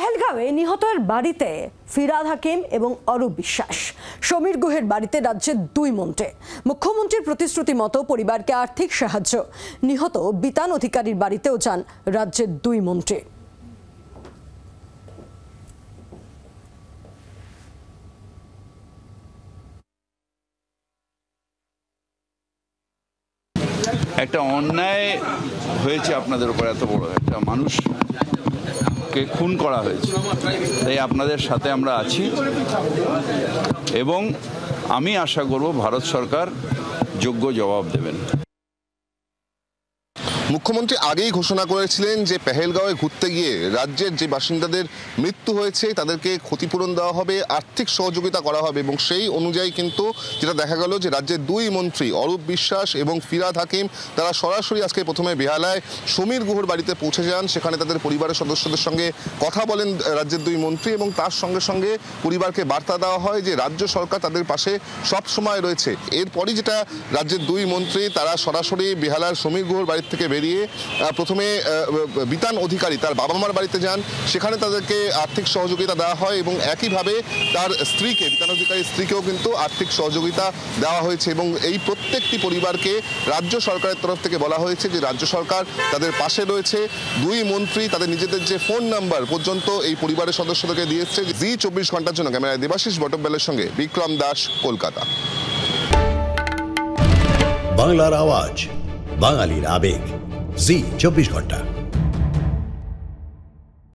পেহেলগাঁওয়ে নিহতের বাড়িতে ফিরহাদ হাকিম এবং অরূপ বিশ্বাস। সমীর গুহের বাড়িতে রাজ্যের দুই মন্ত্রী। মুখ্যমন্ত্রীর প্রতিশ্রুতি মতো পরিবারকে আর্থিক সাহায্য। নিহত বিতান অধিকারীর বাড়িতেও যান রাজ্যের দুই মন্ত্রী। একটা অন্যায় হয়েছে আপনাদের উপর, এত বড় একটা মানুষকে খুন করা হয়েছে, তাই আপনাদের সাথে আমরা আছি এবং আমি আশা করব ভারত সরকার যোগ্য জবাব দেবেন। মুখ্যমন্ত্রী আগেই ঘোষণা করেছিলেন যে পেহেলগাঁওয়ে ঘুরতে গিয়ে রাজ্যের যে বাসিন্দাদের মৃত্যু হয়েছে তাদেরকে ক্ষতিপূরণ দেওয়া হবে, আর্থিক সহযোগিতা করা হবে এবং সেই অনুযায়ী কিন্তু যেটা দেখা গেল যে রাজ্যের দুই মন্ত্রী অরূপ বিশ্বাস এবং ফিরহাদ হাকিম তারা সরাসরি আজকে প্রথমে বেহালায় সমীর গুহর বাড়িতে পৌঁছে যান। সেখানে তাদের পরিবারের সদস্যদের সঙ্গে কথা বলেন রাজ্যের দুই মন্ত্রী এবং তার সঙ্গে সঙ্গে পরিবারকে বার্তা দেওয়া হয় যে রাজ্য সরকার তাদের পাশে সব সময় রয়েছে। এরপরই যেটা রাজ্যের দুই মন্ত্রী তারা সরাসরি বেহালার সমীর গুহর বাড়ির থেকে বেরিয়ে প্রথমে বিতান অধিকারী তার বাবা মার বাড়িতে যান। সেখানে তাদেরকে আর্থিক সহযোগিতা দেওয়া হয় এবং একইভাবে তার স্ত্রীকে, বিতান অধিকারীর স্ত্রীকেও কিন্তু আর্থিক সহযোগিতা দেওয়া হয়েছে এবং এই প্রত্যেকটি পরিবারকে রাজ্য সরকারের তরফ থেকে বলা হয়েছে যে রাজ্য সরকার তাদের পাশে রয়েছে। দুই মন্ত্রী তাদের নিজেদের যে ফোন নাম্বার পর্যন্ত এই পরিবারের সদস্যদেরকে দিয়েছে। জি 24 ঘন্টার জন্য ক্যামেরায় দেবাশিস বটব্যালের সঙ্গে বিক্রম দাস, কলকাতা। বাংলার আওয়াজ, বাঙালির আবেগ, জি 24 ঘন্টা।